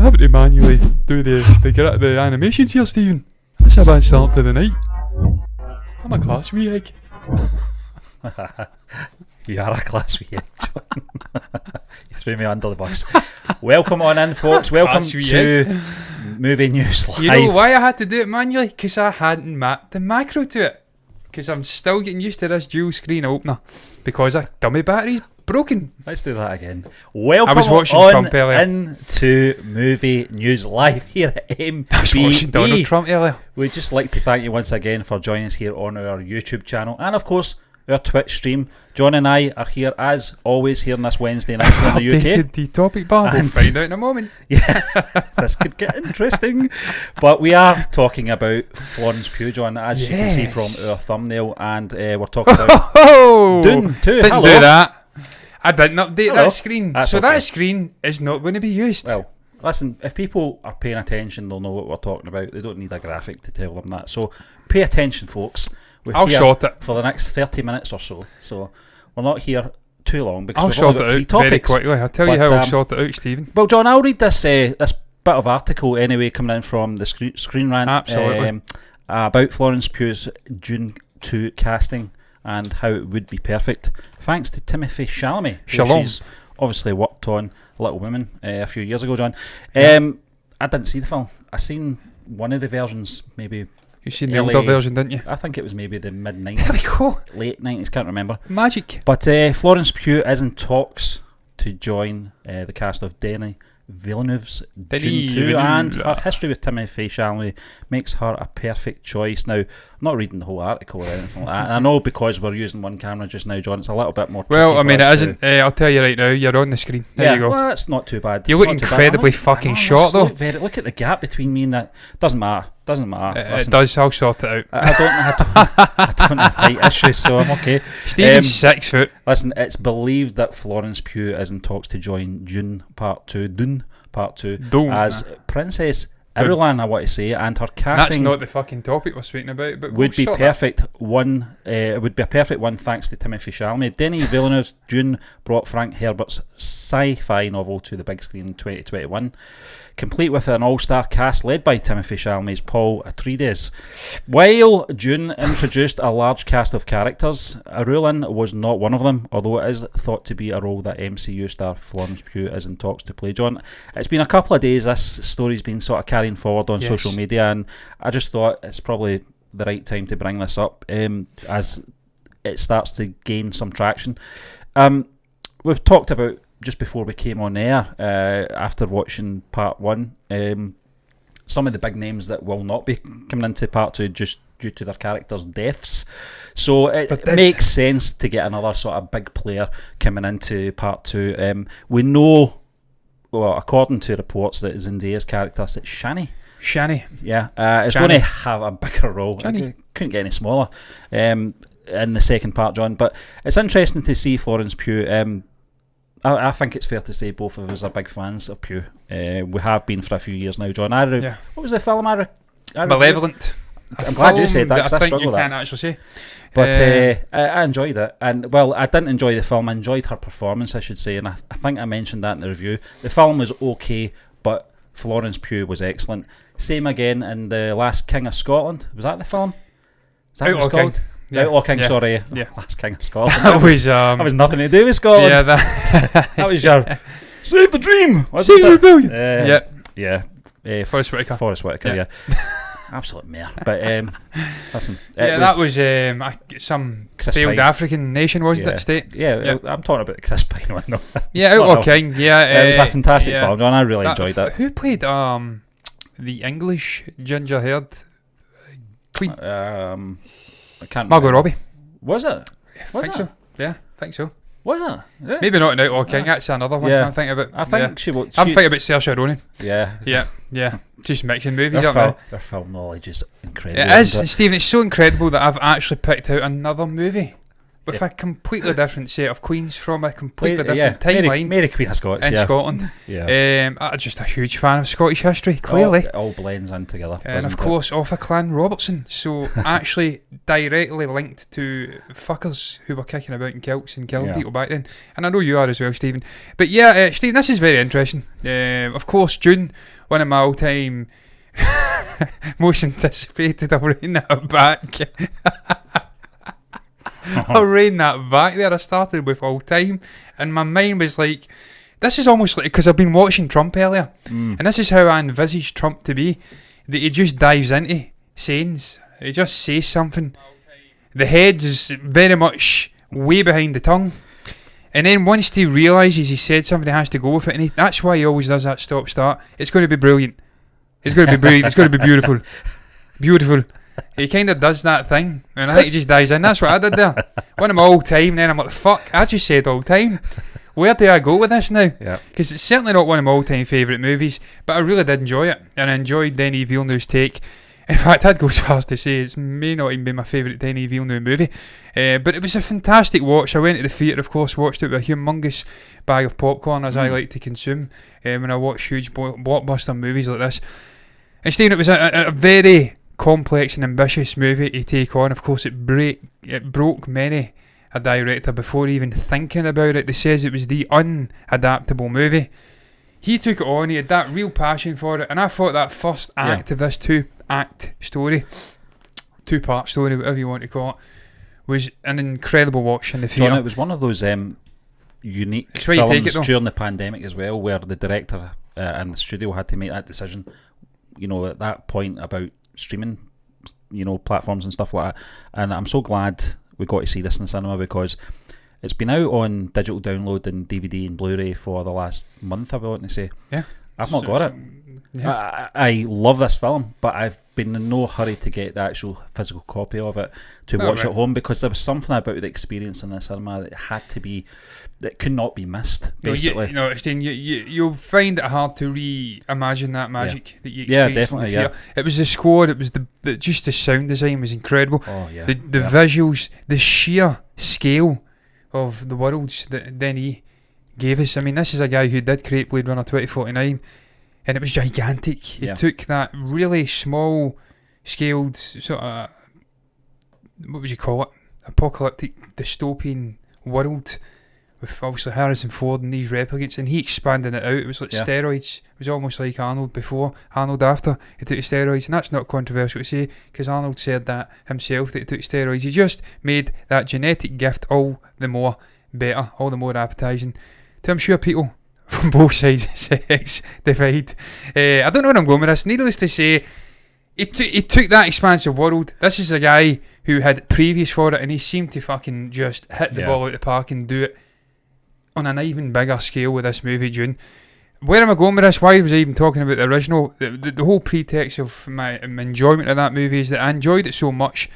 having to manually do the animations here, Stephen. That's a bad start to the night. I'm a class wee egg. You are a class wee egg, John. You threw me under the bus. Welcome on in, folks. Welcome to Movie News Live. You know why I had to do it manually? Because I hadn't mapped the macro to it. Because I'm still getting used to this dual screen opener. Because a dummy battery's broken. Let's do that again. Welcome I was watching on Trump earlier. into Movie News Live here at MBE. I was watching Donald Trump earlier. We'd just like to thank you once again for joining us here on our YouTube channel and of course our Twitch stream. John and I are here as always here on this Wednesday night from the UK. Updated the topic bar. We'll find out in a moment. Yeah, this could get interesting. But we are talking about Florence Pugh, John, as you can see from our thumbnail, and we're talking about Dune 2. Didn't Hello. do that. I didn't update Hello. that screen. That's so okay. that screen is not going to be used. Well, listen, if people are paying attention, they'll know what we're talking about. They don't need a graphic to tell them that. So pay attention, folks. We're I'll here short it for the next 30 minutes or so. So we're not here too long because I'll we've short only it got three out very topics. quickly. I'll tell you how I'll short it out, Stephen. Well, John, I'll read this this bit of article anyway coming in from the Screen Rant. Absolutely. About Florence Pugh's Dune 2 casting and how it would be perfect. Thanks to Timothy Chalamet. Shalom. She's obviously worked on Little Women a few years ago, John. Yeah. I didn't see the film. I seen one of the versions, maybe. You seen the older version, didn't you? I think it was maybe the mid-90s. There we go. Late 90s, can't remember. Magic. But Florence Pugh is in talks to join the cast of Denis Villeneuve's Dune 2, and her history with Timothy Chalamet makes her a perfect choice. Now, I'm not reading the whole article or anything like that, and I know because we're using one camera just now, John, it's a little bit more tricky. Well, I mean, for it us isn't. I'll tell you right now, you're on the screen. There you go. Well, that's not too bad. You It's look not too bad. incredibly fucking short, though. Look at the gap between me and that. Doesn't matter. It does. I'll sort it out. I don't have height issues, so I'm okay. Stephen's 6 foot. Listen, it's believed that Florence Pugh is in talks to join Dune Part 2 as Princess Irulan, I want to say, and her casting. That's not the fucking topic we're speaking about, but would be perfect. It would be a perfect one thanks to Timothy Chalamet. Denis Villeneuve's Dune brought Frank Herbert's sci-fi novel to the big screen in 2021, complete with an all-star cast led by Timothy Chalamet's Paul Atreides. While Dune introduced a large cast of characters, Irulan was not one of them, although it is thought to be a role that MCU star Florence Pugh is in talks to play. John, it's been a couple of days this story's been sort of carrying forward on social media, and I just thought it's probably the right time to bring this up as it starts to gain some traction. We've talked about just before we came on air, after watching part 1, some of the big names that will not be coming into part 2 just due to their characters' deaths. So it makes sense to get another sort of big player coming into part 2. We know, well, according to reports, that Zendaya's character, it's Shani. Yeah, is going to have a bigger role. Couldn't get any smaller in the second part, John. But it's interesting to see Florence Pugh. I think it's fair to say both of us are big fans of Pugh. We have been for a few years now, John. What was the film Malevolent. I'm glad you said that, because I think struggle you with that. can't actually say. But I enjoyed it. And, well, I didn't enjoy the film. I enjoyed her performance, I should say. And I think I mentioned that in the review. The film was okay, but Florence Pugh was excellent. Same again in The Last King of Scotland. Was that the film? Is that what it's called? Outlaw King, sorry. Yeah. Last King of Scotland. That was nothing to do with Scotland. Yeah, that was your Save the Dream. Save the Rebellion. Yeah. Forrest Whitaker. Yeah. Absolute mare. But listen. That was some failed African nation, wasn't it? State. Yeah, I'm talking about the Chris Pine one, though. Yeah, Outlaw King. Yeah, it was a fantastic film, John. I really enjoyed that. Who played the English ginger-haired queen? I can't Margot Robbie. Was it? I think so. Yeah, I think so. Was it? Yeah. Maybe not in Outlaw King. That's another one I'm thinking about. I think I'm thinking about Saoirse Ronan. Yeah. Just mixing movies up. Their film knowledge is incredible. It is, Stephen. It's so incredible that I've actually picked out another movie with a completely different set of queens from a completely different timeline. Mary Queen of Scots in Scotland. Yeah. I'm just a huge fan of Scottish history, clearly. It all blends in together. And of course, off of Clan Robertson. So actually directly linked to fuckers who were kicking about in kilts and killing people back then. And I know you are as well, Stephen. But Stephen, this is very interesting. Of course, Dune one of my all-time most anticipated. I'll rein that back. I'll rein that back there. I started with all-time, and my mind was like, this is almost like, because I've been watching Trump earlier, and this is how I envisage Trump to be, that he just dives into sayings. He just says something. The head is very much way behind the tongue. And then once he realises he said something, he has to go with it. And that's why he always does that stop-start. It's going to be brilliant. It's going to be brilliant. It's going to be beautiful. Beautiful. He kind of does that thing. And I think he just dives in. That's what I did there. One of my all-time. Then I'm like, fuck, I just said all-time. Where do I go with this now? Because it's certainly not one of my all-time favourite movies. But I really did enjoy it. And I enjoyed Denis Villeneuve's take. In fact, I'd go so far as to say it may not even be my favourite Denis Villeneuve movie. But it was a fantastic watch. I went to the theatre, of course, watched it with a humongous bag of popcorn, as I like to consume when I watch huge blockbuster movies like this. And Stephen, it was a very complex and ambitious movie to take on. Of course, it broke many a director before even thinking about it. They says it was the unadaptable movie. He took it on, he had that real passion for it, and I thought that first act of this two-part story, whatever you want to call it, was an incredible watch in the theatre. John, it was one of those unique films during the pandemic as well, where the director and the studio had to make that decision, at that point about streaming, platforms and stuff like that. And I'm so glad we got to see this in the cinema, because it's been out on digital download and DVD and Blu-ray for the last month, I want to say. Yeah. I've not got it. Yeah. I love this film, but I've been in no hurry to get the actual physical copy of it to watch at home, because there was something about the experience in the cinema that could not be missed, basically. You'll find it hard to reimagine that magic that you experienced. Yeah, definitely, in the theatre. It was the score, it was just the sound design was incredible. Oh, yeah. The visuals, the sheer scale of the worlds that Denis gave us. I mean, this is a guy who did create Blade Runner 2049, and it was gigantic. He took that really small scaled sort of, what would you call it, apocalyptic dystopian world with obviously Harrison Ford and these replicants, and he expanded it out. It was like steroids. It was almost like Arnold before, Arnold after he took steroids, and that's not controversial to say, because Arnold said that himself, that he took steroids. He just made that genetic gift all the more better, all the more appetising. To I'm sure people from both sides of sex divide. I don't know where I'm going with this. Needless to say, he took that expansive world. This is a guy who had previous for it, and he seemed to fucking just hit the ball out of the park and do it on an even bigger scale with this movie, Dune. Where am I going with this? Why was I even talking about the original? The whole pretext of my enjoyment of that movie is that I enjoyed it so much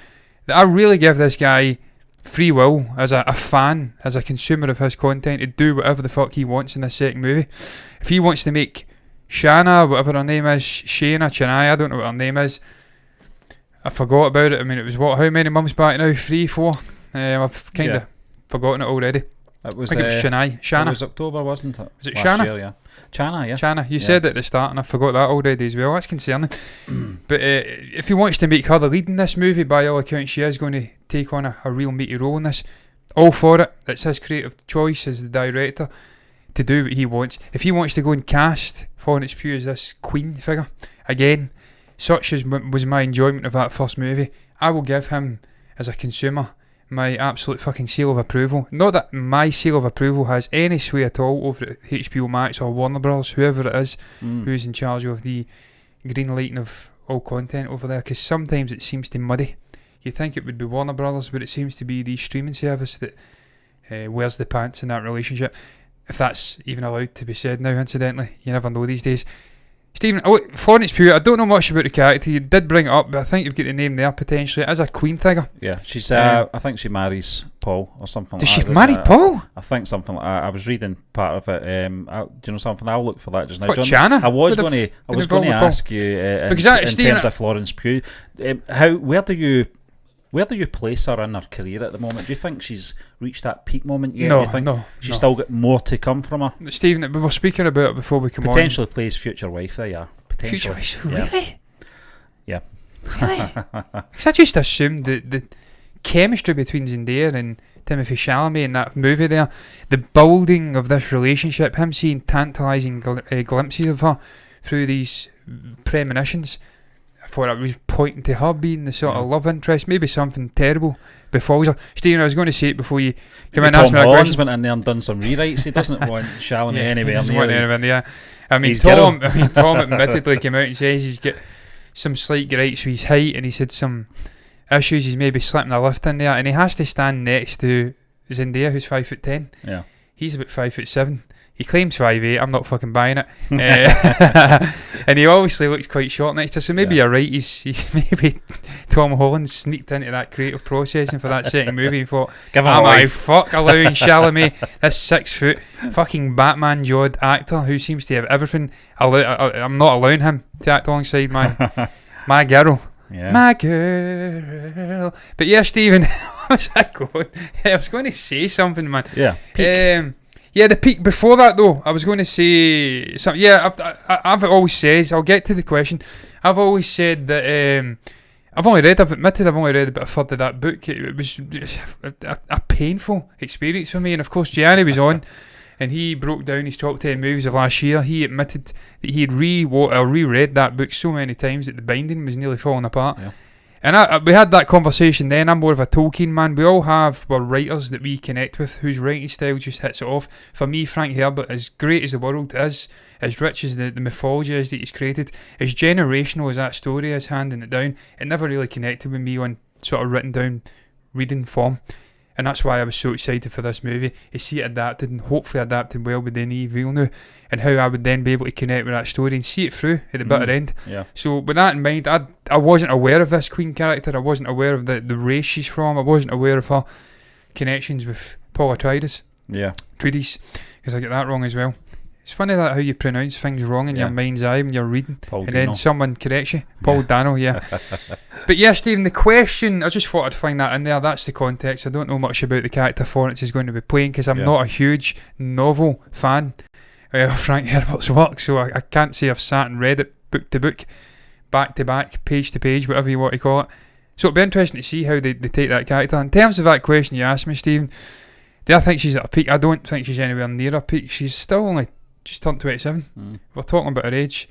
that I really give this guy free will as a fan, as a consumer of his content, to do whatever the fuck he wants in this second movie. If he wants to make Shanna, whatever her name is, Chennai, I don't know what her name is, I forgot about it. I mean, it was how many months back now? 3, 4? I've kind of forgotten it already. It was, I think it was Shanna. It was October, wasn't it? Was it last Shanna? Year, yeah. Shanna. You said it at the start, and I forgot that already as well. That's concerning. But if he wants to make her the lead in this movie, by all accounts, she is going to take on a real meaty role in this. All for it. It's his creative choice as the director to do what he wants. If he wants to go and cast Florence Pugh as this queen figure, again, such as was my enjoyment of that first movie, I will give him, as a consumer, my absolute fucking seal of approval. Not that my seal of approval has any sway at all over at HBO Max or Warner Bros, whoever it is who's in charge of the green lighting of all content over there, because sometimes it seems to muddy. You think it would be Warner Brothers, but it seems to be the streaming service that wears the pants in that relationship, if that's even allowed to be said now, incidentally. You never know these days. Stephen, Florence Pugh, I don't know much about the character. You did bring it up, but I think you've got the name there potentially as a queen figure. Yeah, she's. I think she marries Paul or something. Does like she that. marry Paul? I think something like that. I was reading part of it. Do you know something? I'll look for that just now. What, John, Shanna? I was going to ask you in terms of Florence Pugh. Where do you place her in her career at the moment? Do you think she's reached that peak moment yet? No, do you think she's still got more to come from her? Stephen, we were speaking about it before we come on. Potentially plays future wife there, yeah. Future wife, really? Yeah. Really? Because I just assumed that the chemistry between Zendaya and Timothée Chalamet in that movie there, the building of this relationship, him seeing tantalising glimpses of her through these premonitions, I thought it was pointing to her being the sort of love interest. Maybe something terrible befalls her. Stephen, I was going to say it before you come in and ask me that question. Went in there and done some rewrites. He doesn't want Chalamet anywhere near. I mean, Tom admittedly came out and says he's got some slight gripes with his height, and he said some issues. He's maybe slipping a lift in there, and he has to stand next to Zendaya, who's 5'10". Yeah, he's about 5'7". He claims 5'8". I'm not fucking buying it. And he obviously looks quite short next to her, so maybe you're right. He's maybe Tom Holland sneaked into that creative processing for that second movie and thought, am I fuck allowing Chalamet, this 6 foot fucking Batman jawed actor who seems to have everything, I'm not allowing him to act alongside my girl. Yeah. My girl. But yeah, Stephen, how's that going? I was going to say something, man. Yeah. Peak. Yeah, the peak. Before that, though, I was going to say something. Yeah, I've always said, I'll get to the question. I've always said that I've admitted I've only read about a third of that book. It was a painful experience for me. And of course, Gianni was on, and he broke down his top 10 movies of last year. He admitted that he had reread that book so many times that the binding was nearly falling apart. Yeah. And we had that conversation then. I'm more of a Tolkien man. We all have writers that we connect with whose writing style just hits it off. For me, Frank Herbert, as great as the world is, as rich as the mythology is that he's created, as generational as that story is handing it down, it never really connected with me on sort of written down reading form. And that's why I was so excited for this movie, to see it adapted, and hopefully adapted well with Denis Villeneuve, and how I would then be able to connect with that story and see it through at the bitter end. Yeah. So with that in mind, I wasn't aware of this Queen character. I wasn't aware of the race she's from. I wasn't aware of her connections with Paul Atreides. Yeah. Atreides, because I get that wrong as well. It's funny that how you pronounce things wrong in your mind's eye when you're reading, then someone corrects you. Paul Dano, yeah. But yeah, Stephen, the question, I just thought I'd find that in there. That's the context. I don't know much about the character Florence is going to be playing, because I'm not a huge novel fan of Frank Herbert's work, so I can't say I've sat and read it book to book, back to back, page to page, whatever you want to call it. So it'll be interesting to see how they take that character. In terms of that question you asked me, Stephen, do I think she's at a peak? I don't think she's anywhere near a peak. She's still only just turned 27. We're talking about her age,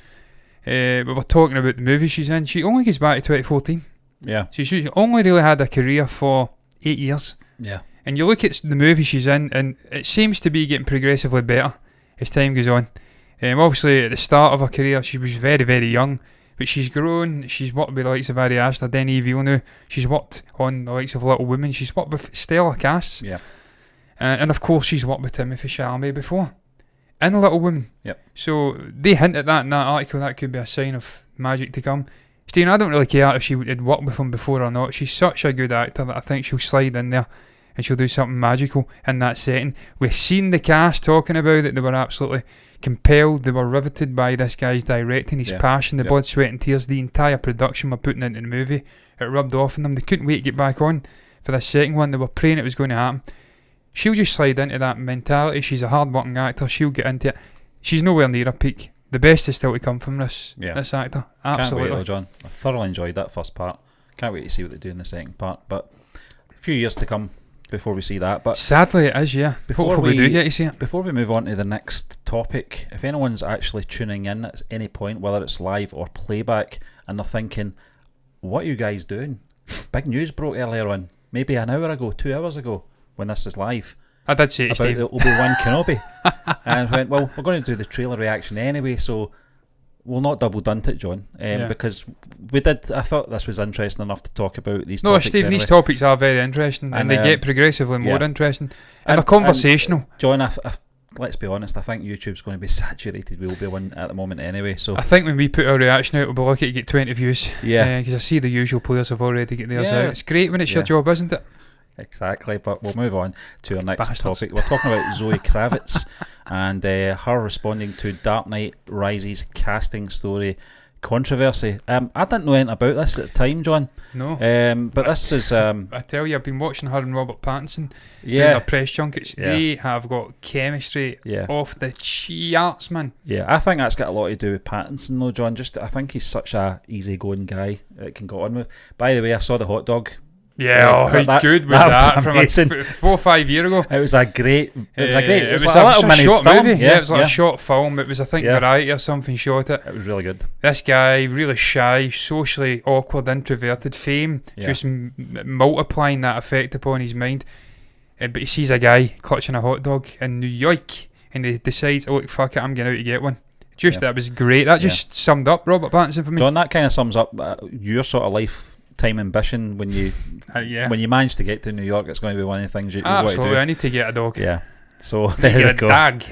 but we're talking about the movie she's in. She only goes back to 2014. Yeah. So she's only really had a career for 8 years. Yeah. And you look at the movie she's in, and it seems to be getting progressively better as time goes on. Obviously, at the start of her career, she was very, very young, but she's grown. She's worked with the likes of Ari Aster, Denis Villeneuve. She's worked on the likes of Little Women. She's worked with stellar casts. Yeah. And of course, she's worked with Timothée Chalamet before in Little Women. Yep. So they hint at that in that article. That could be a sign of magic to come. Stephen, I don't really care if she had worked with him before or not. She's such a good actor that I think she'll slide in there and she'll do something magical in that setting. We've seen the cast talking about it. They were absolutely compelled. They were riveted by this guy's directing, his passion, the blood, sweat and tears, the entire production we're putting into the movie. It rubbed off on them. They couldn't wait to get back on for the second one. They were praying it was going to happen. She'll just slide into that mentality. She's a hard-working actor. She'll get into it. She's nowhere near a peak. The best is still to come from this actor. Absolutely. Can't wait, John. I thoroughly enjoyed that first part. Can't wait to see what they do in the second part. But a few years to come before we see that. But sadly, it is, yeah. Before we do get to see it. Before we move on to the next topic, if anyone's actually tuning in at any point, whether it's live or playback, and they're thinking, what are you guys doing? Big news broke earlier on, maybe an hour ago, 2 hours ago, when this is live. I did say it, about Steve. the Obi-Wan Kenobi. And I went, well, we're going to do the trailer reaction anyway, so we'll not double dunt it, John, because I thought this was interesting enough to talk about these topics. No, Steve, anyway. These topics are very interesting, and they get progressively more interesting, and they're conversational. John, let's be honest, I think YouTube's going to be saturated with Obi-Wan at the moment anyway. So I think when we put our reaction out, we'll be lucky to get 20 views. Yeah. Because I see the usual players have already got theirs out. It's great when it's your job, isn't it? Exactly, but we'll move on to our next topic. We're talking about Zoe Kravitz and her responding to Dark Knight Rises casting story controversy. I didn't know anything about this at the time, John. No. But this is... I tell you, I've been watching her and Robert Pattinson doing their press junkets. Yeah. They have got chemistry off the charts, man. Yeah, I think that's got a lot to do with Pattinson, though, John. I think he's such a easygoing guy that can go on with. By the way, I saw the hot dog Yeah, how good was that from amazing. 4 or 5 years ago? It was a great. It was a like a little mini short film. movie. Yeah, it was like a short film. It was, I think, Yeah. Variety or something shot it. It was really good. This guy, really shy, socially awkward, introverted, fame, just multiplying that effect upon his mind. But he sees a guy clutching a hot dog in New York, and he decides, oh, look, fuck it, I'm going out to get one. That was great. That just summed up Robert Pattinson for me. John, that kind of sums up your sort of lifetime ambition when you when you manage to get to New York. It's going to be one of the things you want to do. I need to get a dog. Yeah. So there we go. A dog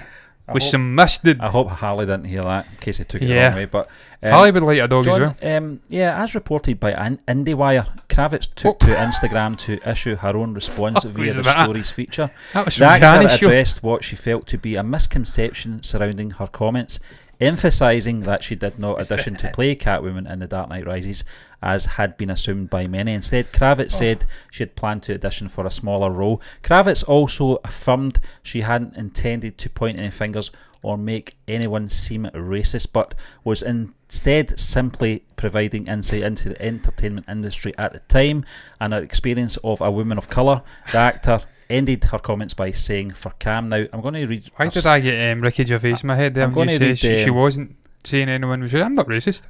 with some mustard. I hope Harley didn't hear that in case he took it the wrong way. But Harley would like a dog John, as well. As reported by IndieWire, Kravitz took to Instagram to issue her own response via the stories feature. That was the actor addressed what she felt to be a misconception surrounding her comments, emphasising that she did not audition to play Catwoman in The Dark Knight Rises, as had been assumed by many. Instead, Kravitz said she had planned to audition for a smaller role. Kravitz also affirmed she hadn't intended to point any fingers or make anyone seem racist, but was instead simply providing insight into the entertainment industry at the time and her experience of a woman of colour. The actor ended her comments by saying, "For Cam now, I'm going to read..." Why did I get Ricky Gervais in my head there? I'm going to read she wasn't saying anyone was... I'm not racist.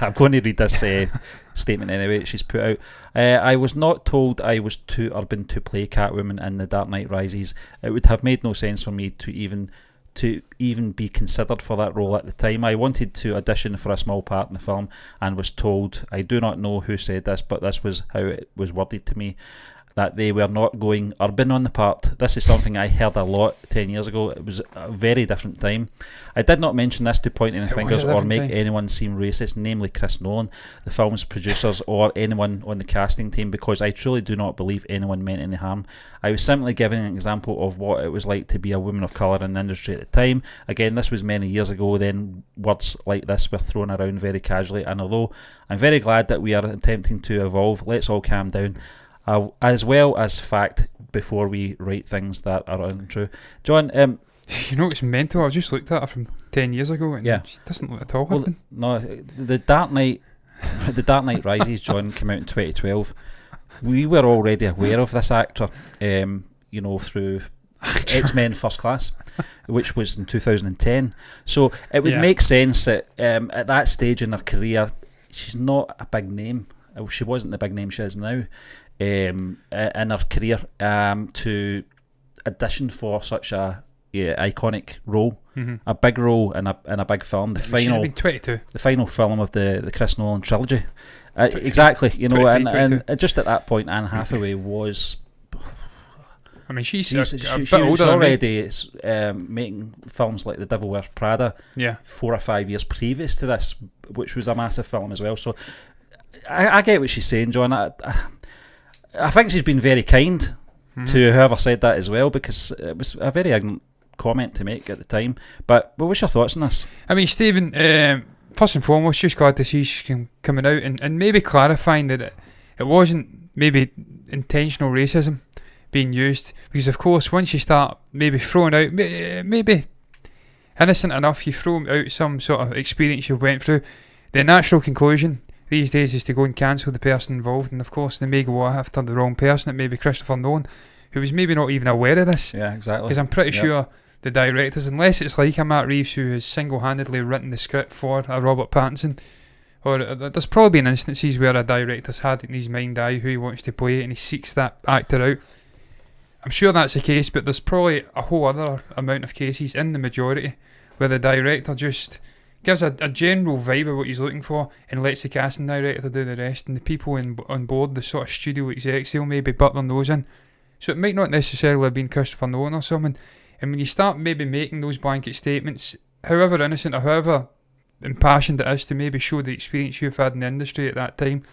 I'm going to read this statement anyway she's put out. I was not told I was too urban to play Catwoman in The Dark Knight Rises. It would have made no sense for me to even be considered for that role at the time. I wanted to audition for a small part in the film and was told, I do not know who said this, but this was how it was worded to me, that they were not going urban on the part. This is something I heard a lot 10 years ago. It was a very different time. I did not mention this to point any fingers or make anyone seem racist, namely Chris Nolan, the film's producers, or anyone on the casting team, because I truly do not believe anyone meant any harm. I was simply giving an example of what it was like to be a woman of colour in the industry at the time. Again, this was many years ago, then words like this were thrown around very casually, and although I'm very glad that we are attempting to evolve, let's all calm down. As well as fact before we write things that are untrue. John, you know it's mental. I just looked at her from 10 years ago, and she doesn't look at all. Well, no, the Dark Knight Rises, John, came out in 2012. We were already aware of this actor, through X-Men First Class, which was in 2010. So it would make sense that at that stage in her career, she's not a big name. She wasn't the big name she is now. In her career, to audition for such a iconic role, a big role in a big film, the final film of the Chris Nolan trilogy. Exactly, and just at that point, Anne Hathaway was. I mean, she was already making films like The Devil Wears Prada 4 or 5 years previous to this, which was a massive film as well. So I get what she's saying, John. I think she's been very kind to whoever said that as well, because it was a very ignorant comment to make at the time. But what's your thoughts on this? I mean, Stephen, first and foremost, just glad to see she's coming out and maybe clarifying that it wasn't maybe intentional racism being used, because of course once you start maybe throwing out maybe innocent enough, you throw out some sort of experience you went through, the natural conclusion these days is to go and cancel the person involved, and of course they may go after the wrong person. It may be Christopher Nolan, who was maybe not even aware of this. Yeah, exactly. Because I'm pretty sure the directors, unless it's like a Matt Reeves who has single-handedly written the script for a Robert Pattinson, or there's probably been instances where a director's had in his mind who he wants to play and he seeks that actor out. I'm sure that's the case, but there's probably a whole other amount of cases, in the majority, where the director just gives a general vibe of what he's looking for and lets the casting director do the rest, and the people on board, the sort of studio execs, they'll maybe butt their nose in. So it might not necessarily have been Christopher Nolan or someone. And when you start maybe making those blanket statements, however innocent or however impassioned it is to maybe show the experience you've had in the industry at that time,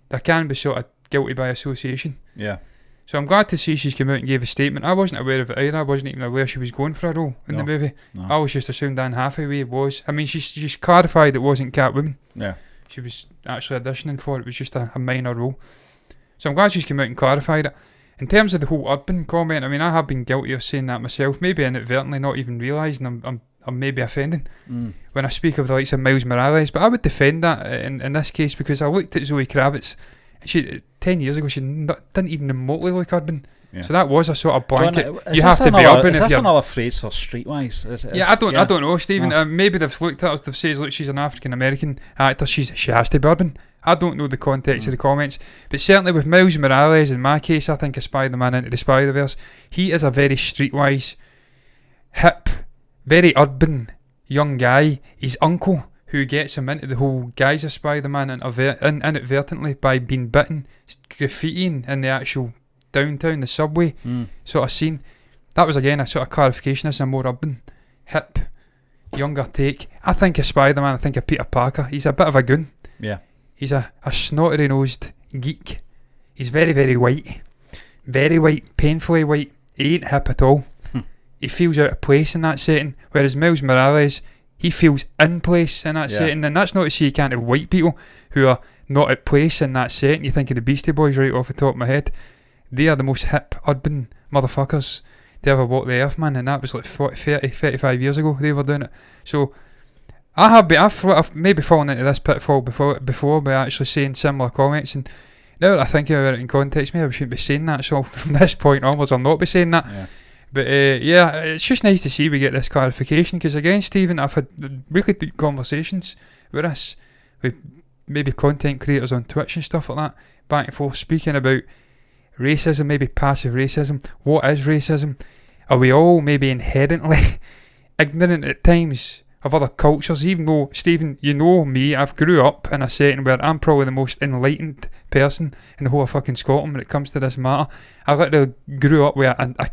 there can be sort of guilty by association. Yeah. So I'm glad to see she's come out and gave a statement. I wasn't aware of it either. I wasn't even aware she was going for a role in the movie. No. I was just assumed Anne Hathaway was. I mean, she's clarified it wasn't Catwoman. Yeah. She was actually auditioning for it. It was just a minor role. So I'm glad she's come out and clarified it. In terms of the whole urban comment, I mean, I have been guilty of saying that myself, maybe inadvertently, not even realising I'm maybe offending when I speak of the likes of Miles Morales. But I would defend that in this case, because I looked at Zoe Kravitz She 10 years ago, she didn't even remotely look urban. Yeah. So that was a sort of blanket. John, you have to be urban. Is this another phrase for streetwise? I don't know, Stephen. Maybe they've looked at us. They've said, look, she's an African American actor. She has to be urban. I don't know the context of the comments, but certainly with Miles Morales, in my case, I think of Spider-Man Into the Spider-Verse. He is a very streetwise, hip, very urban young guy. His uncle, who gets him into the whole guise of Spider-Man inadvertently by being bitten, graffitiing in the actual downtown, the subway sort of scene. That was again a sort of clarification. This is a more urban, hip, younger take. I think of Spider-Man, I think of Peter Parker. He's a bit of a goon. Yeah. He's a snotty nosed geek. He's very, very white. Very white, painfully white. He ain't hip at all. He feels out of place in that setting. Whereas Miles Morales, he feels in place in that setting. And that's not to say you can't have white people who are not at place in that setting. You think of the Beastie Boys right off the top of my head. They are the most hip, urban motherfuckers to ever walk the earth, man. And that was like 35 years ago they were doing it. So I've maybe fallen into this pitfall before by actually saying similar comments, and now that I think about it in context, maybe I shouldn't be saying that. So from this point onwards, I'll not be saying that. Yeah. But it's just nice to see we get this clarification, because again, Stephen, I've had really deep conversations with us, with maybe content creators on Twitch and stuff like that, back and forth, speaking about racism, maybe passive racism. What is racism? Are we all maybe inherently ignorant at times of other cultures? Even though, Stephen, you know me, I've grew up in a setting where I'm probably the most enlightened person in the whole of fucking Scotland when it comes to this matter. I literally grew up with a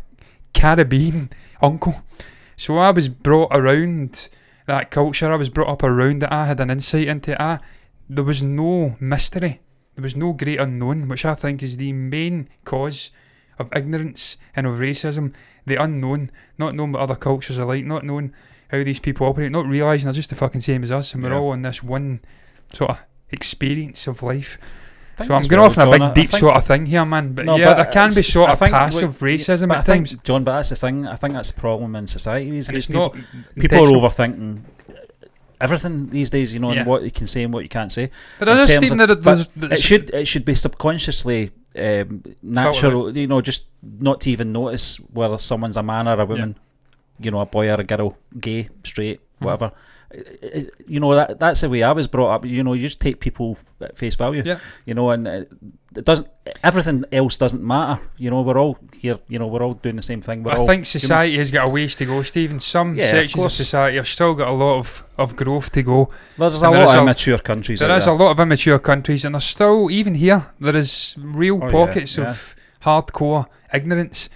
Caribbean uncle, so I was brought around that culture. I was brought up around it. I had an insight into it. There was no mystery. There was no great unknown, which I think is the main cause of ignorance and of racism. The unknown, not knowing what other cultures are like, not knowing how these people operate, not realising they're just the fucking same as us, and we're all on this one sort of experience of life. So I'm going off on a big deep sort of thing here, man. But there can be sort of passive racism at times. John, but that's the thing. I think that's the problem in society these days. People are overthinking everything these days, you know, and what you can say and what you can't say. But it should be subconsciously natural, you know, just not to even notice whether someone's a man or a woman, you know, a boy or a girl, gay, straight, whatever. You know, that's the way I was brought up. You know, you just take people at face value. You know, and it doesn't. Everything else doesn't matter. You know, we're all here. You know, we're all doing the same thing. I think society has got a ways to go, Stephen. Some sections of society have still got a lot of growth to go. There's a lot of immature countries. There is a lot of immature countries, and there's still, even here, there is real pockets of hardcore ignorance,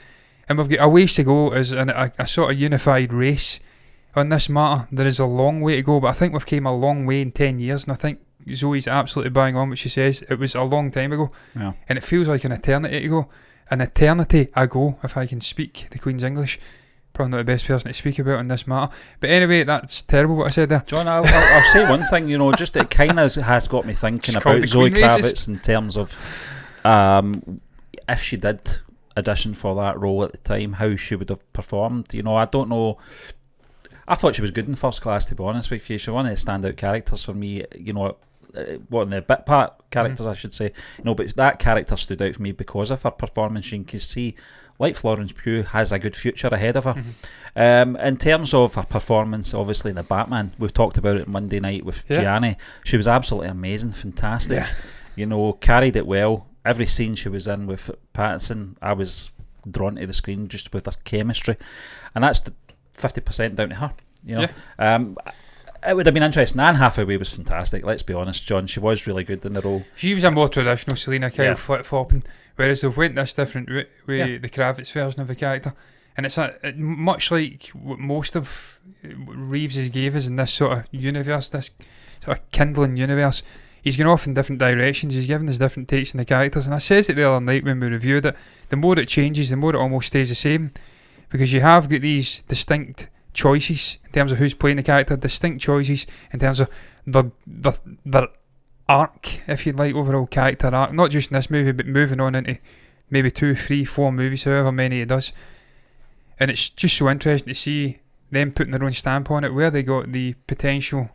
and we've got a ways to go as a sort of unified race. On this matter, there is a long way to go, but I think we've came a long way in 10 years, and I think Zoe's absolutely bang on what she says. It was a long time ago, and it feels like an eternity ago. An eternity ago, if I can speak the Queen's English. Probably not the best person to speak about on this matter. But anyway, that's terrible what I said there. John, I'll say one thing, you know, just it kind of has got me thinking about Zoe Kravitz in terms of if she did audition for that role at the time, how she would have performed. You know, I don't know. I thought she was good in First Class, to be honest with you. She's one of the standout characters for me, you know, one of the bit part characters, I should say. You know, but that character stood out for me because of her performance. You can see, like Florence Pugh, has a good future ahead of her. In terms of her performance, obviously in the Batman, we've talked about it Monday night with Gianni. She was absolutely amazing, fantastic. You know, carried it well. Every scene she was in with Pattinson, I was drawn to the screen just with her chemistry. And that's 50% down to her, you know. It would have been interesting. Anne Hathaway was fantastic, let's be honest, John. She was really good in the role. She was a more traditional Selena Kyle flip-flopping, whereas they went this different route with the Kravitz version of the character. And it's much like what most of Reeves gave us in this sort of universe, this sort of kindling universe. He's going off in different directions. He's giving us different takes on the characters. And I said it the other night when we reviewed it, the more it changes, the more it almost stays the same. Because you have got these distinct choices in terms of who's playing the character, distinct choices in terms of their arc, if you like, overall character arc. Not just in this movie, but moving on into maybe 2, 3, 4 movies, however many it does. And it's just so interesting to see them putting their own stamp on it, where they got the potential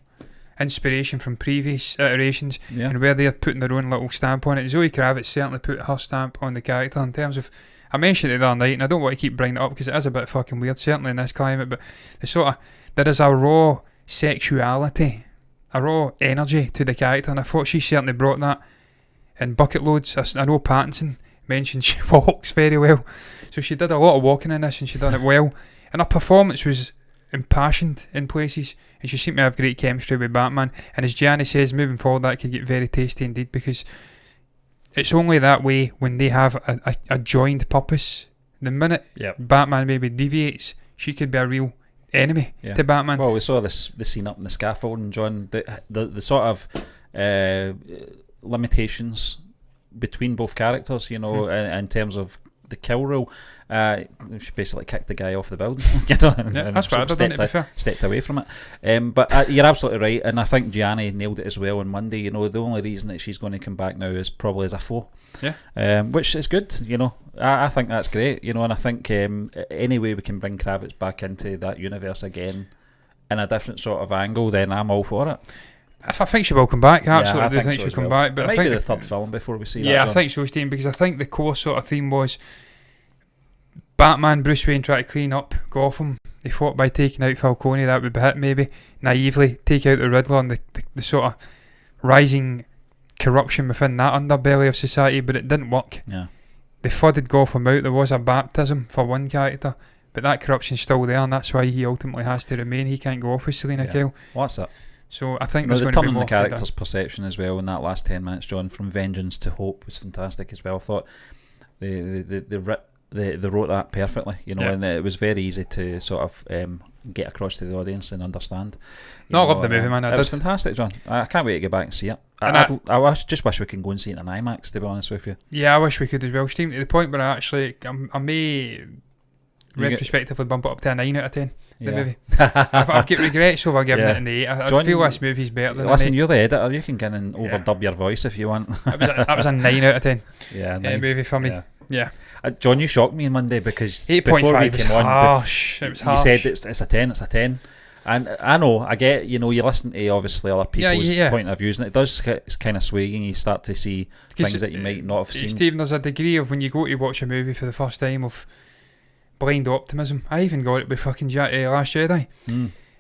inspiration from previous iterations, Yeah. and where they're putting their own little stamp on it. Zoe Kravitz certainly put her stamp on the character in terms of, I mentioned it the other night, and I don't want to keep bringing it up because it is a bit fucking weird, certainly in this climate, but there is a raw sexuality, a raw energy to the character, and I thought she certainly brought that in bucket loads. I know Pattinson mentioned she walks very well, so she did a lot of walking in this, and she done it well, and her performance was impassioned in places, and she seemed to have great chemistry with Batman. And as Gianni says, moving forward that could get very tasty indeed, because it's only that way when they have a joined purpose. The minute Batman maybe deviates, she could be a real enemy to Batman. Well, we saw the scene up in the scaffolding, John. The sort of limitations between both characters, you know, in terms of the kill rule. She basically kicked the guy off the building, you know, and that's what I'd done, to be fair. Stepped away from it. But you're absolutely right, and I think Gianni nailed it as well on Monday. You know, the only reason that she's going to come back now is probably as a foe, which is good. You know, I think that's great. You know, and I think any way we can bring Kravitz back into that universe again in a different sort of angle, then I'm all for it. I think she will come back. I absolutely think she'll come back. But it I might think be the third film before we see that. Yeah, John. I think so, Steve, because I think the core sort of theme was Batman, Bruce Wayne try to clean up Gotham. They fought by taking out Falcone. That would be it, maybe. Naively take out the Riddler and the sort of rising corruption within that underbelly of society, but it didn't work. Yeah. They flooded Gotham out. There was a baptism for one character, but that corruption's still there, and that's why he ultimately has to remain. He can't go off with Selina Kyle. Well, that's it. So I think there's going the to be turn more in the character's perception as well in that last 10 minutes, John, from vengeance to hope was fantastic as well. I thought they wrote that perfectly, you know, and it was very easy to sort of get across to the audience and understand. I love the movie, man. It was fantastic, John. I can't wait to get back and see it. I just wish we could go and see it in IMAX, to be honest with you. Yeah, I wish we could as well, Steve, to the point where I may retrospectively bump it up to a 9 out of 10. The movie. I've got regrets over giving it an 8. I feel this movie's better than listen, an 8. You're the editor. You can get and overdub your voice if you want. That was a 9 out of 10. Yeah, movie for me. Yeah. John, you shocked me on Monday because 8.5 was harsh. It was harsh. You said it's a 10. It's a 10. And I know, I get, you know, you listen to obviously other people's point of views, and it does kind of sway you, and you start to see things that you might not have seen. Stephen, there's a degree of when you go to watch a movie for the first time of blind optimism. I even got it with fucking Last Jedi.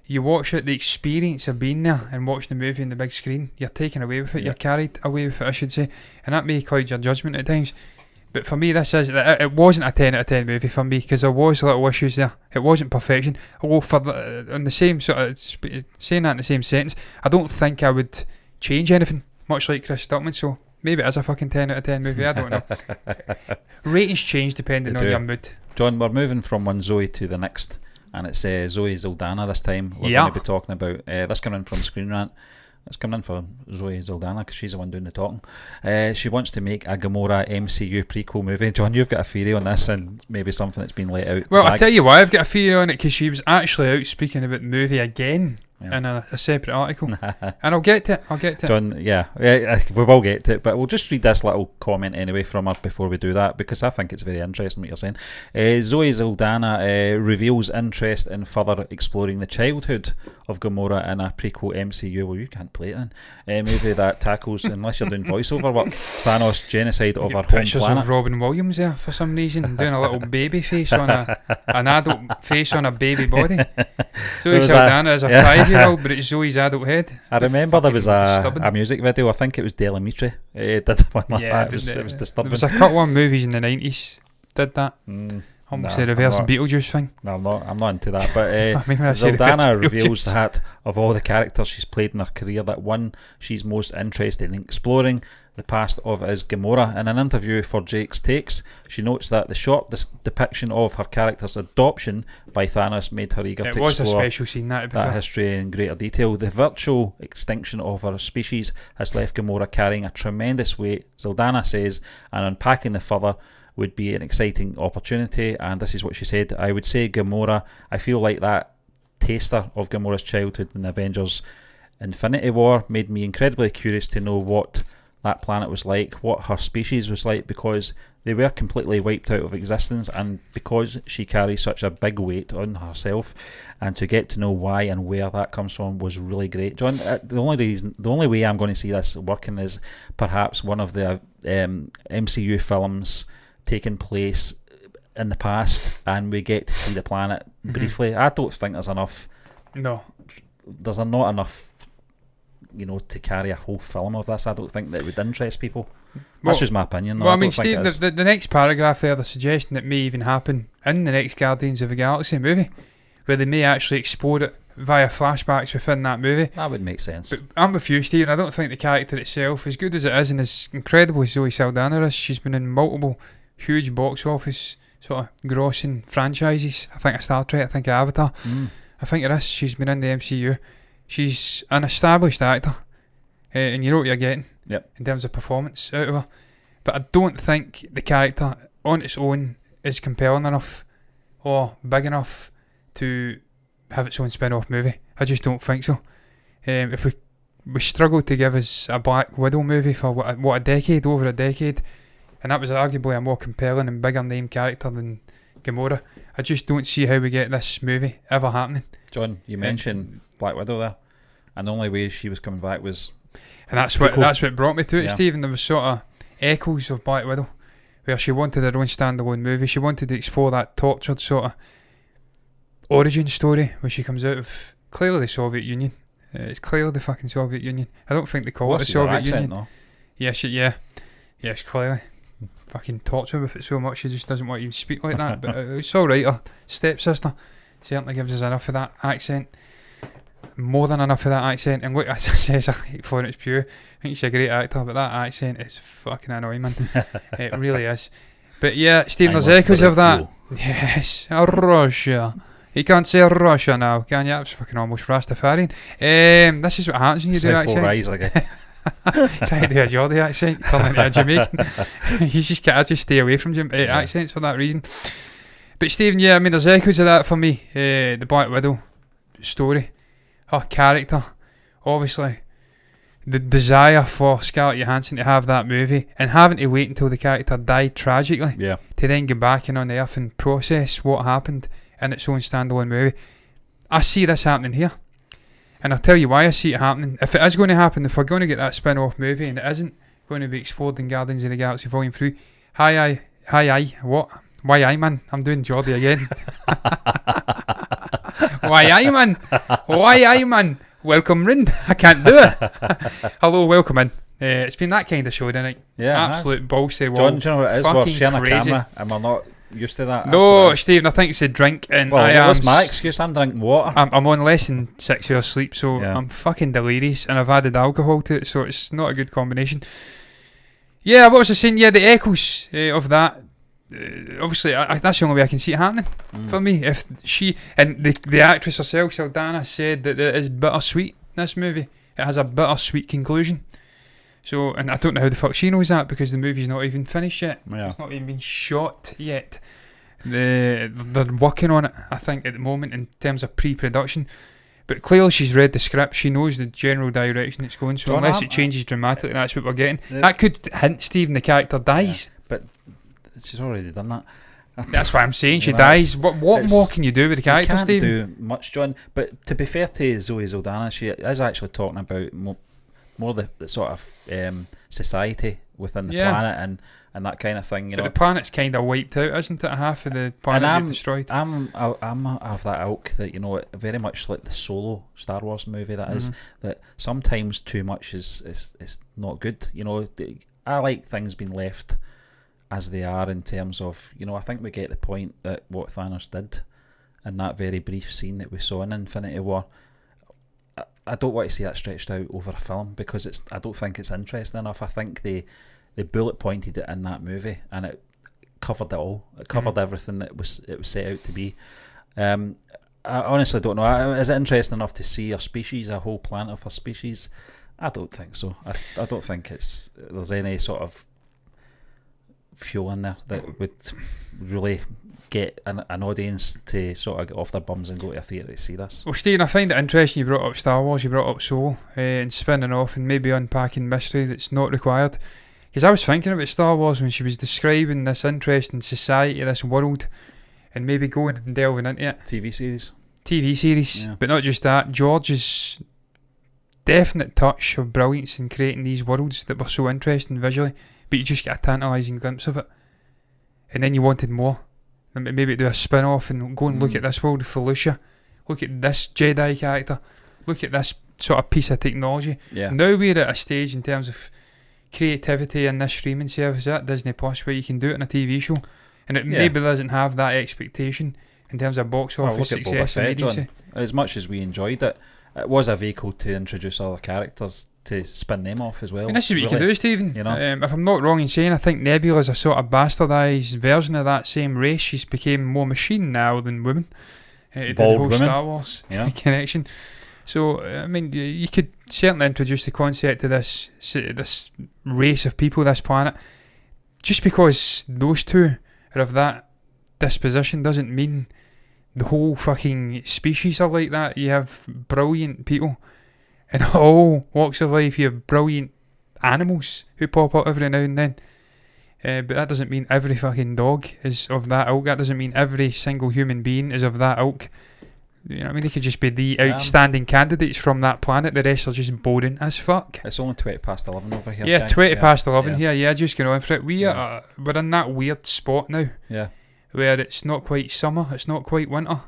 You watch it, the experience of being there and watching the movie on the big screen, you're taken away with it, you're carried away with it, I should say, and that may cloud your judgment at times. But for me, it wasn't a 10 out of 10 movie for me, because there was little issues there. It wasn't perfection. Although on the same sort of saying that in the same sentence, I don't think I would change anything, much like Chris Stuckman. So maybe it is a fucking 10 out of 10 movie. I don't know. Ratings change depending on your mood. John, we're moving from one Zoe to the next, and it's Zoe Saldana this time. We're going to be talking about this coming in from Screen Rant. It's coming in for Zoe Saldana because she's the one doing the talking. She wants to make a Gamora MCU prequel movie. John, you've got a theory on this, and maybe something that's been let out. Well, I'll tell you why I've got a theory on it, because she was actually out speaking about the movie again in a separate article. And I'll get to it. John, we will get to it, but we'll just read this little comment anyway from her before we do that, because I think it's very interesting what you're saying. Zoe Saldana reveals interest in further exploring the childhood of Gamora in a prequel MCU. Well, you can't play it then. Movie that tackles, unless you're doing voiceover work, Thanos' genocide of our home pictures planet. of Robin Williams there for some reason, doing a little baby face on an adult face on a baby body. Zoe Saldana is a 5-year-old, but it's Zoe's adult head. I remember there was a music video, I think it was Delamitri did one like that. It was disturbing. There was a couple of movies in the 90s did that. Almost the reverse Beetlejuice thing. No, I'm not into that. But Saldana reveals that of all the characters she's played in her career, that one she's most interested in exploring the past of is Gamora. In an interview for Jake's Takes, she notes that the short depiction of her character's adoption by Thanos made her eager to explore a special scene, that history in greater detail. The virtual extinction of her species has left Gamora carrying a tremendous weight, Saldana says, and unpacking the further would be an exciting opportunity. And this is what she said: I would say Gamora, I feel like that taster of Gamora's childhood in Avengers Infinity War made me incredibly curious to know what that planet was like, what her species was like, because they were completely wiped out of existence, and because she carries such a big weight on herself, and to get to know why and where that comes from was really great. John, the only way I'm going to see this working is perhaps one of the MCU films taking place in the past, and we get to see the planet briefly. I don't think there's enough. No, there's not enough, to carry a whole film of this. I don't think that would interest people. That's just my opinion, though. Well, I mean, Steve, the next paragraph there, the suggestion that may even happen in the next Guardians of the Galaxy movie, where they may actually explore it via flashbacks within that movie. That would make sense. But I'm with you, Steve. I don't think the character itself, as good as it is and as incredible as Zoe Saldana is, she's been in multiple huge box office sort of grossing franchises. I think of Star Trek, I think of Avatar. I think of this, she's been in the MCU. She's an established actor, and you know what you're getting in terms of performance out of her. But I don't think the character on its own is compelling enough or big enough to have its own spin-off movie. I just don't think so. If we struggled to give us a Black Widow movie for over a decade, and that was arguably a more compelling and bigger name character than Gamora, I just don't see how we get this movie ever happening. John, you mentioned Black Widow there, and the only way she was coming back was... And that's what brought me to it, Steve, and there was sort of echoes of Black Widow, where she wanted her own standalone movie. She wanted to explore that tortured sort of origin story where she comes out of clearly the Soviet Union. It's clearly the fucking Soviet Union. I don't think they call it the Soviet Union. Though? Yes, clearly. Fucking torture with it so much she just doesn't want you to speak like that. But it's alright. Her stepsister certainly gives us enough of that accent. More than enough of that accent. And look, as I says, I like Florence Pugh. I think she's a great actor, but that accent is fucking annoying, man. It really is. But yeah, Steve, there's echoes of that. Yes, Russia. You can't say Russia now, can you? That's fucking almost Rastafarian. This is what happens when you do accents. Try to do a Geordie accent, turn into a Jamaican. You just gotta stay away from accents for that reason. But Stephen, I mean, there's echoes of that for me. The Black Widow story, her character, obviously the desire for Scarlett Johansson to have that movie and having to wait until the character died tragically to then get back in on Earth and process what happened in its own standalone movie. I see this happening here. And I'll tell you why I see it happening. If it is going to happen, if we're going to get that spin-off movie and it isn't going to be explored in Guardians of the Galaxy Volume 3, why aye man, I'm doing Geordie again. Why aye man, welcome in. I can't do it. Hello, welcome in. It's been that kind of show tonight. Absolute balls to the wall. John, do you know what it is? We're sharing a camera and we're not used to that. No, Stephen, I think it's a drink, and what's my excuse? I'm drinking water. I'm on less than 6 hours sleep, so I'm fucking delirious, and I've added alcohol to it, so it's not a good combination. What was I saying? The echoes of that. Obviously, that's the only way I can see it happening for me. If she and the actress herself, Saldana, said that it is bittersweet. This movie, it has a bittersweet conclusion. So, and I don't know how the fuck she knows that, because the movie's not even finished yet. It's not even been shot yet. They're working on it, I think, at the moment in terms of pre-production. But clearly she's read the script. She knows the general direction it's going. So unless it changes dramatically, that's what we're getting. That could hint, Stephen, the character dies. But she's already done that. That's why I'm saying she dies. What more can you do with the character, Stephen? You can't do much, John. But to be fair to Zoe Saldana, she is actually talking about more the sort of society within the planet and that kind of thing, But the planet's kind of wiped out, isn't it? Half of the planet get destroyed. I'm of that ilk that, very much like the Solo Star Wars movie that is, that sometimes too much is not good. I like things being left as they are in terms of, I think we get the point that what Thanos did in that very brief scene that we saw in Infinity War. I don't want to see that stretched out over a film, because I don't think it's interesting enough. I think they bullet pointed it in that movie, and it covered it all. It covered everything that it was set out to be. I honestly don't know. Is it interesting enough to see a whole planet of a species? I don't think so. I don't think there's any sort of fuel in there that would really get an audience to sort of get off their bums and go to a theatre to see this. Well, Stephen, I find it interesting you brought up Star Wars, you brought up Solo, and spinning off and maybe unpacking mystery that's not required. Because I was thinking about Star Wars when she was describing this interesting society, this world, and maybe going and delving into it. TV series, yeah. But not just that. George's definite touch of brilliance in creating these worlds that were so interesting visually, but you just get a tantalising glimpse of it. And then you wanted more. Maybe do a spin-off and go and look at this world of Felucia. Look at this Jedi character. Look at this sort of piece of technology. Yeah. Now we're at a stage in terms of creativity in this streaming service at Disney Plus where you can do it in a TV show. And it maybe doesn't have that expectation in terms of box office success and immediacy. As much as we enjoyed it, it was a vehicle to introduce other characters to spin them off as well. And this is what you can do, Stephen. You know? If I'm not wrong in saying, I think Nebula is a sort of bastardised version of that same race. She's became more machine now than woman. To the whole women. Star Wars connection. So, I mean, you could certainly introduce the concept of this race of people, this planet. Just because those two are of that disposition doesn't mean the whole fucking species are like that. You have brilliant people in all walks of life. You have brilliant animals who pop up every now and then. But that doesn't mean every fucking dog is of that ilk. That doesn't mean every single human being is of that ilk. You know what I mean? They could just be the outstanding candidates from that planet. The rest are just boring as fuck. It's only 20 past 11 over here. Yeah, 20 past 11 here. Yeah, just going on for it. We're in that weird spot now. Yeah. Where it's not quite summer, it's not quite winter.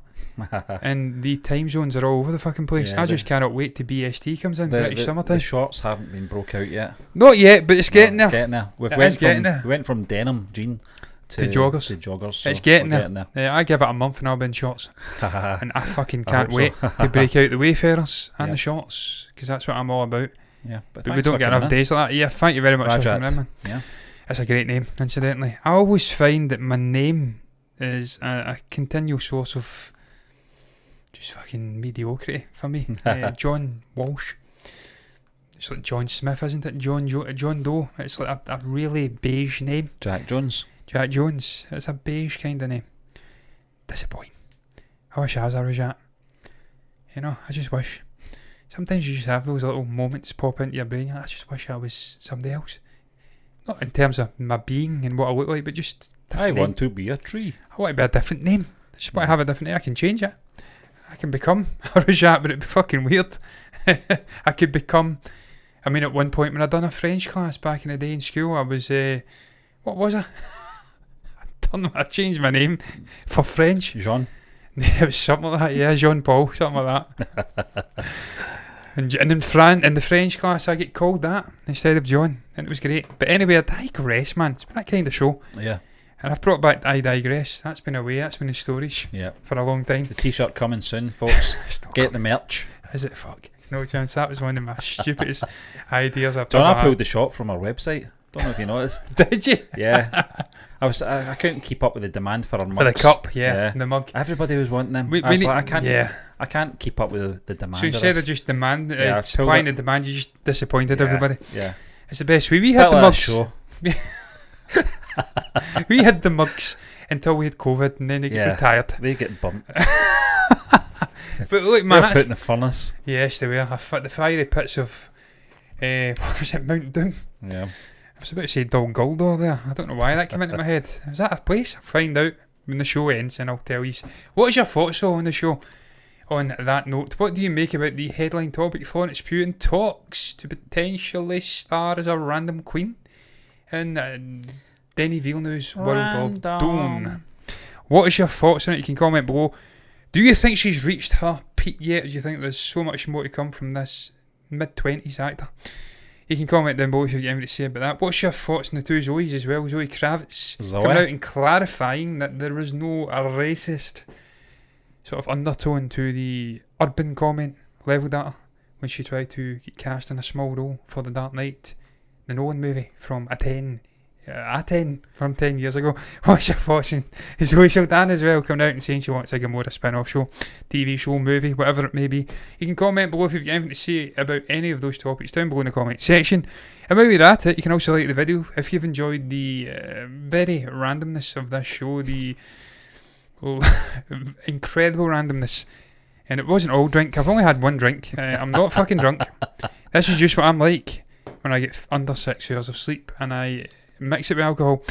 And the time zones are all over the fucking place. I just cannot wait till BST comes in. British summertime. The shorts haven't been broke out yet. Not yet, but it's getting there. We went from denim jean to joggers. So it's getting there. I give it a month and I'll be in shorts. And I fucking can't wait to break out the Wayfarers and the shorts, because that's what I'm all about. Yeah, but we don't get enough days like that. Yeah, thank you very much for coming in, man. Yeah. That's a great name, incidentally. I always find that my name is a continual source of just fucking mediocrity for me. John Walsh. It's like John Smith, isn't it? John Doe. It's like a really beige name. Jack Jones. It's a beige kind of name. Disappointing. I wish I was a Rajat. You know, I just wish. Sometimes you just have those little moments pop into your brain. I just wish I was somebody else. Not in terms of my being and what I look like, but just I want to be a tree. I want to be a different name. I just want to have a different name. I can change it. I can become a Rajat, but it'd be fucking weird. I could become... I mean, at one point when I done a French class back in the day in school, I was... what was I? I changed my name for French. Jean? It was something like that, yeah. Jean-Paul, something like that. And in the French class, I get called that instead of John, and it was great. But anyway, I digress, man. It's been that kind of show. Yeah. And I've brought back I Digress. That's been away. That's been in storage for a long time. The t-shirt coming soon, folks. Get the merch. Is it? Fuck. There's no chance. That was one of my stupidest ideas I've John, I pulled the shot from our website. Don't know if you noticed. Did you? Yeah. I couldn't keep up with the demand for our mugs. For the cup, and the mug. Everybody was wanting them. I can't keep up with the demand. So instead of just supplying the demand, you just disappointed everybody. Yeah. It's the best way. We had the mugs. We had the mugs until we had COVID, and then they get retired. They get bumped. But look, man, they're put in the furnace. Yes, they were. The fiery pits of what was it, Mount Doom? Yeah. I was about to say Dol Guldur there. I don't know why that came into my head. Is that a place? I'll find out when the show ends and I'll tell you. What is your thoughts on the show? On that note, what do you make about the headline topic? Florence Pugh talks to potentially star as a random queen in Denis Villeneuve's world of Dune. What is your thoughts on it? You can comment below. Do you think she's reached her peak yet? Or do you think there's so much more to come from this mid-20s actor? You can comment down below if you've got anything to say about that. What's your thoughts on the two Zoes as well? Zoe Kravitz coming out and clarifying that there was no racist sort of undertone to the urban comment levelled at her when she tried to get cast in a small role for The Dark Knight, the Nolan movie, from a 10 from 10 years ago. What's your thoughts? And Zoe Saldana as well coming out and saying she wants a Gamora spin-off show, TV show, movie, whatever it may be. You can comment below if you've got anything to say about any of those topics down below in the comment section. And while you're at it, you can also like the video if you've enjoyed the very randomness of this show, the incredible randomness. And it wasn't all drink. I've only had one drink. I'm not fucking drunk. This is just what I'm like when I get under 6 hours of sleep and I mix it with alcohol.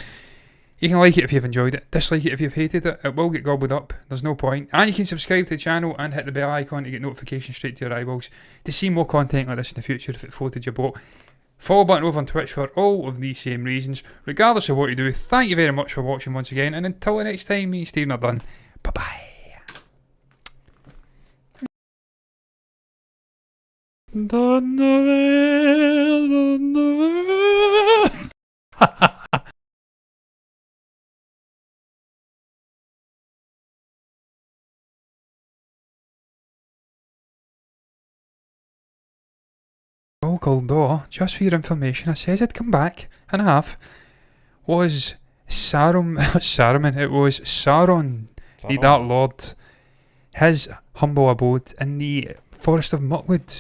You can like it if you've enjoyed it, dislike it if you've hated it. It will get gobbled up, there's no point. And you can subscribe to the channel and hit the bell icon to get notifications straight to your eyeballs to see more content like this in the future if it floated your boat. Follow button over on Twitch for all of these same reasons. Regardless of what you do, thank you very much for watching once again, and until the next time, me and Stephen are done. Bye bye. Don't know where, don't know where. Door, just for your information, I says I'd come back, and I have, was Saruman, it was Sauron, the Dark Lord, his humble abode in the Forest of Muckwood,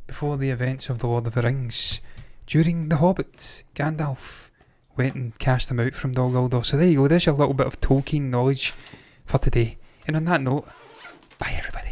before the events of the Lord of the Rings. During The Hobbit, Gandalf went and cast him out from Dol Guldur. So there you go, there's your little bit of Tolkien knowledge for today. And on that note, bye everybody.